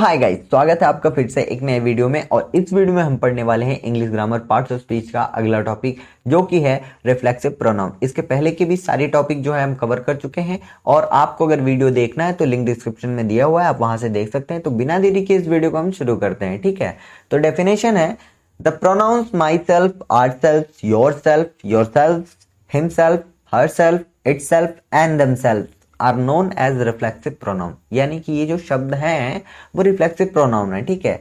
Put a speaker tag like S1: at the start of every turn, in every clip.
S1: Hi guys, स्वागत है आपका फिर से एक नए वीडियो में। और इस वीडियो में हम पढ़ने वाले हैं English grammar parts of speech का अगला टॉपिक, जो कि है रिफ्लेक्सिव प्रोनाउन। इसके पहले के भी सारे टॉपिक जो है हम कवर कर चुके हैं, और आपको अगर वीडियो देखना है तो लिंक डिस्क्रिप्शन में दिया हुआ है, आप वहां से देख सकते हैं। तो बिना देरी के इस वीडियो को हम शुरू करते हैं, ठीक है। तो डेफिनेशन है, the pronouns my self, our self, your self, himself, herself, itself and themself are known as reflexive pronoun. यानी कि ये जो शब्द हैं वो रिफ्लेक्सिव प्रोनाउन है, ठीक है।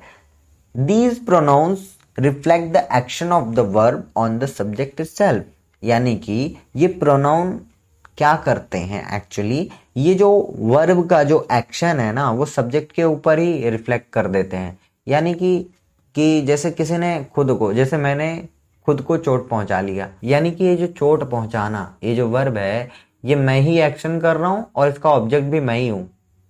S1: These pronouns reflect the action of the verb on the subject itself. यानी कि ये प्रोनाउन क्या करते हैं, एक्चुअली ये जो वर्ब का जो एक्शन है ना, वो सब्जेक्ट के ऊपर ही रिफ्लेक्ट कर देते हैं। यानी कि जैसे किसी ने खुद को, जैसे मैंने खुद को चोट पहुंचा लिया, यानी कि ये जो चोट पहुंचाना, ये जो वर्ब है, ये मैं ही एक्शन कर रहा हूं और इसका ऑब्जेक्ट भी मैं ही हूं,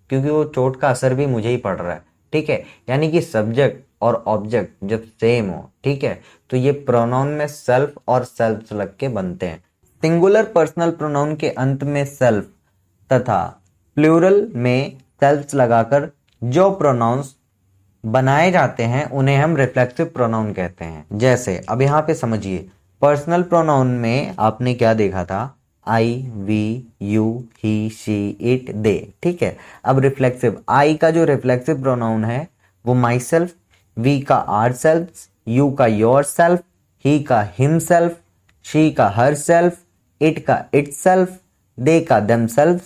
S1: क्योंकि वो चोट का असर भी मुझे ही पड़ रहा है, ठीक है। यानी कि सब्जेक्ट और ऑब्जेक्ट जब सेम हो, ठीक है, तो ये प्रोनाउन में सेल्फ और सेल्फ लग के बनते हैं। सिंगुलर पर्सनल प्रोनाउन के अंत में सेल्फ तथा प्लूरल में सेल्फ लगाकर जो प्रोनाउंस बनाए जाते हैं उन्हें हम रिफ्लेक्सिव प्रोनाउन कहते हैं। जैसे अब यहाँ पे समझिए, पर्सनल प्रोनाउन में आपने क्या देखा था, I, we, you, he, she, it, they, ठीक है। अब रिफ्लेक्सिव, आई का जो रिफ्लेक्सिव प्रोनाउन है वो माई सेल्फ, वी का आर सेल्फ, यू का योर सेल्फ, ही का हिम सेल्फ, शी का हर सेल्फ, इट का इट सेल्फ, दे का देम सेल्फ,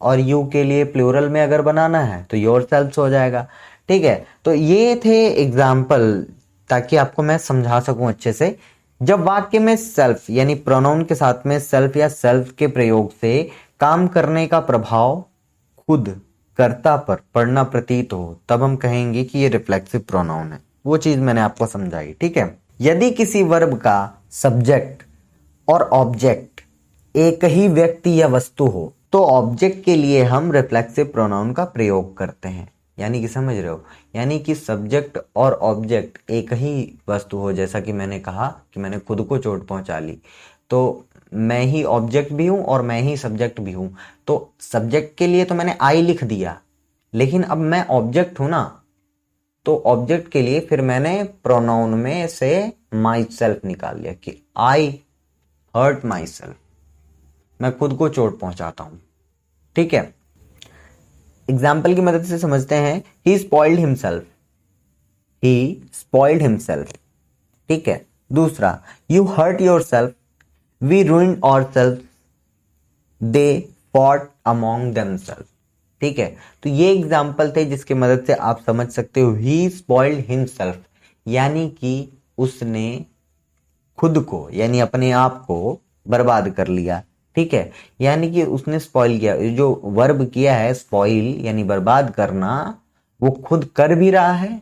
S1: और यू के लिए प्लूरल में अगर बनाना है तो योर सेल्फ हो जाएगा, ठीक है। तो ये थे एग्जाम्पल, ताकि आपको मैं समझा सकूं अच्छे से। जब वाक्य में सेल्फ यानी प्रोनाउन के साथ में सेल्फ या सेल्फ के प्रयोग से काम करने का प्रभाव खुद कर्ता पर पड़ना प्रतीत हो, तब हम कहेंगे कि ये रिफ्लेक्सिव प्रोनाउन है। वो चीज मैंने आपको समझाई, ठीक है। यदि किसी वर्ब का सब्जेक्ट और ऑब्जेक्ट एक ही व्यक्ति या वस्तु हो, तो ऑब्जेक्ट के लिए हम रिफ्लेक्सिव प्रोनाउन का प्रयोग करते हैं। यानी कि समझ रहे हो, यानी कि सब्जेक्ट और ऑब्जेक्ट एक ही वस्तु हो। जैसा कि मैंने कहा कि मैंने खुद को चोट पहुंचा ली, तो मैं ही ऑब्जेक्ट भी हूं और मैं ही सब्जेक्ट भी हूं। तो सब्जेक्ट के लिए तो मैंने आई लिख दिया, लेकिन अब मैं ऑब्जेक्ट हूं ना, तो ऑब्जेक्ट के लिए फिर मैंने प्रोनाउन में से माई सेल्फ निकाल लिया कि आई हर्ट माई सेल्फ, मैं खुद को चोट पहुंचाता हूं, ठीक है। एग्जाम्पल की मदद से समझते हैं, he spoiled himself, he spoiled himself, ठीक है। दूसरा, you hurt your self, we ruined ourself, they fought among themself, ठीक है। तो ये एग्जाम्पल थे जिसकी मदद से आप समझ सकते हो, ही स्पॉइल्ड हिमसेल्फ यानी कि उसने खुद को यानी अपने आप को बर्बाद कर लिया, ठीक है। यानी कि उसने स्पॉइल किया, जो वर्ब किया है स्पॉइल यानी बर्बाद करना, वो खुद कर भी रहा है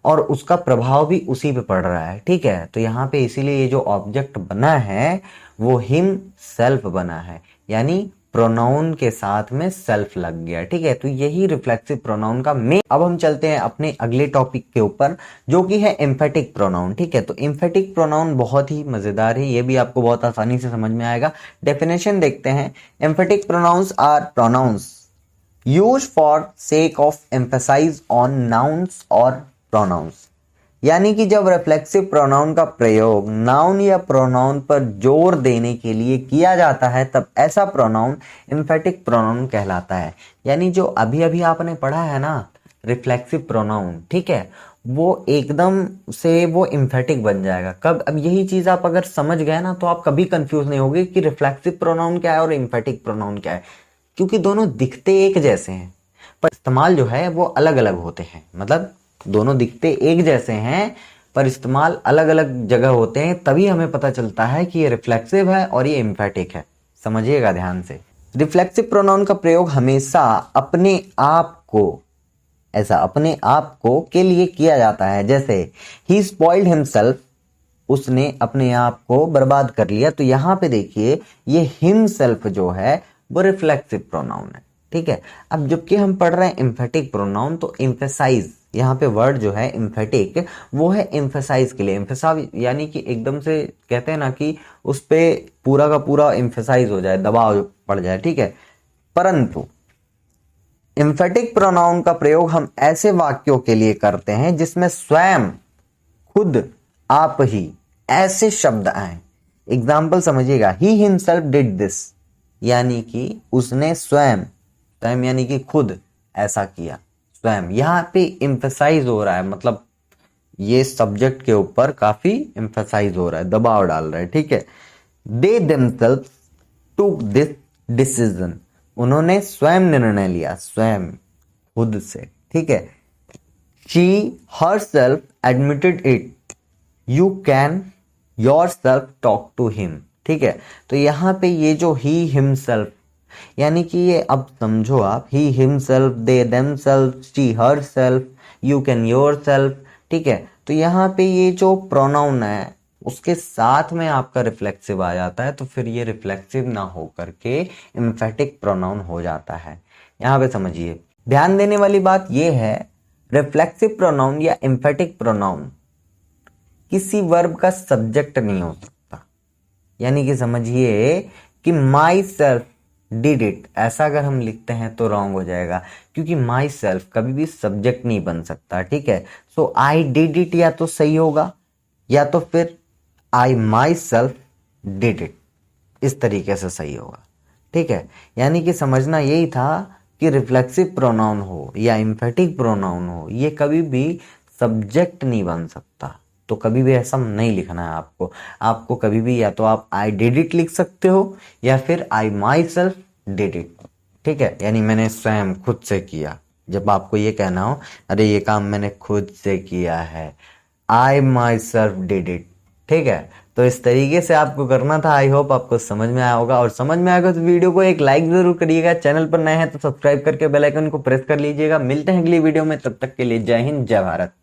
S1: और उसका प्रभाव भी उसी पे पड़ रहा है, ठीक है। तो यहाँ पे इसीलिए ये जो ऑब्जेक्ट बना है वो हिम सेल्फ बना है, यानी प्रोनाउन के साथ में सेल्फ लग गया, ठीक है। तो यही रिफ्लेक्सिव प्रोनाउन का मेन। अब हम चलते हैं अपने अगले टॉपिक के ऊपर, जो कि है एम्फेटिक प्रोनाउन, ठीक है। तो एम्फेटिक प्रोनाउन बहुत ही मजेदार है, ये भी आपको बहुत आसानी से समझ में आएगा। डेफिनेशन देखते हैं, emphatic pronouns are pronouns used for sake of emphasise on nouns और प्रोनाउंस। यानी कि जब रिफ्लेक्सिव प्रोनाउन का प्रयोग नाउन या प्रोनाउन पर जोर देने के लिए किया जाता है, तब ऐसा प्रोनाउन एम्फेटिक प्रोनाउन कहलाता है। यानी जो अभी अभी आपने पढ़ा है ना रिफ्लेक्सिव प्रोनाउन, ठीक है, वो एकदम से वो एम्फेटिक बन जाएगा। कब, अब यही चीज आप अगर समझ गए ना, तो आप कभी कंफ्यूज नहीं होगे कि रिफ्लेक्सिव प्रोनाउन क्या है और एम्फेटिक प्रोनाउन क्या है, क्योंकि दोनों दिखते एक जैसे हैं पर इस्तेमाल जो है वो अलग अलग होते हैं। मतलब दोनों दिखते एक जैसे हैं पर इस्तेमाल अलग अलग जगह होते हैं, तभी हमें पता चलता है कि ये रिफ्लेक्सिव है और ये एम्फेटिक है। समझिएगा ध्यान से। रिफ्लेक्सिव प्रोनाउन का प्रयोग हमेशा अपने आप को, ऐसा अपने आप को के लिए किया जाता है। जैसे ही स्पॉइल्ड हिमसेल्फ, उसने अपने आप को बर्बाद कर लिया। तो यहाँ पे देखिए, ये हिमसेल्फ जो है वो रिफ्लेक्सिव प्रोनाउन है, ठीक है। अब जबकि हम पढ़ रहे हैं एम्फेटिक प्रोनाउन, तो एम्फेसाइज, यहाँ पे वर्ड जो है एम्फेटिक, वो है एम्फेसाइज के लिए। एम्फेसाइज यानी कि एकदम से कहते हैं ना कि उस पे पूरा का पूरा एम्फेसाइज हो जाए, दबाव पड़ जाए, ठीक है। परंतु एम्फेटिक प्रोनाउन का प्रयोग हम ऐसे वाक्यों के लिए करते हैं जिसमें स्वयं, खुद, आप ही ऐसे शब्द आए। एग्जाम्पल समझिएगा, ही हिमसेल्फ डिड दिस, यानी कि उसने स्वयं, स्वयं यानी कि खुद ऐसा किया, स्वयं। यहां पे एम्फेसाइज हो रहा है, मतलब ये सब्जेक्ट के ऊपर काफी एम्फेसाइज हो रहा है, दबाव डाल रहा है, ठीक है। They themselves took this decision, उन्होंने स्वयं निर्णय लिया, स्वयं, खुद से, ठीक है। She herself admitted it, you can yourself talk to him, ठीक है। तो यहां पे ये जो ही हिमसेल्फ, यानी कि ये अब समझो आप, he himself, they themself, she herself, you can yourself, ठीक है। तो यहाँ पे ये जो प्रोनाउन है उसके साथ में आपका रिफ्लेक्सिव आ जाता है, तो फिर ये रिफ्लेक्सिव ना हो करके एम्फेटिक प्रोनाउन हो जाता है। यहाँ पे समझिए, ध्यान देने वाली बात ये है, रिफ्लेक्सिव प्रोनाउन या एम्फेटिक प्रोनाउन किसी वर्ब का सब्जेक्ट नहीं हो सकता। यानी कि समझिए कि माई सेल्फ डिड इट, ऐसा अगर हम लिखते हैं तो रॉन्ग हो जाएगा, क्योंकि माई सेल्फ कभी भी सब्जेक्ट नहीं बन सकता, ठीक है। सो आई डिड इट या तो सही होगा, या तो फिर आई माई सेल्फ डिड इट, इस तरीके से सही होगा, ठीक है। यानी कि समझना यही था कि रिफ्लेक्सिव प्रोनाउन हो या एम्फेटिक प्रोनाउन हो, ये कभी भी सब्जेक्ट नहीं बन सकता। तो कभी भी ऐसा नहीं लिखना है आपको। आपको कभी भी या तो आप आई डिड इट लिख सकते हो, या फिर आई माई सेल्फ डिड इट, ठीक है। यानी मैंने स्वयं, खुद से किया। जब आपको ये कहना हो, अरे ये काम मैंने खुद से किया है, आई माई सेल्फ डिड इट, ठीक है। तो इस तरीके से आपको करना था। आई होप आपको समझ में आया होगा, और समझ में आएगा तो वीडियो को एक लाइक जरूर करिएगा। चैनल पर नए हैं तो सब्सक्राइब करके बेल आइकन को प्रेस कर लीजिएगा। मिलते हैं अगली वीडियो में, तब तक के लिए जय हिंद, जय भारत।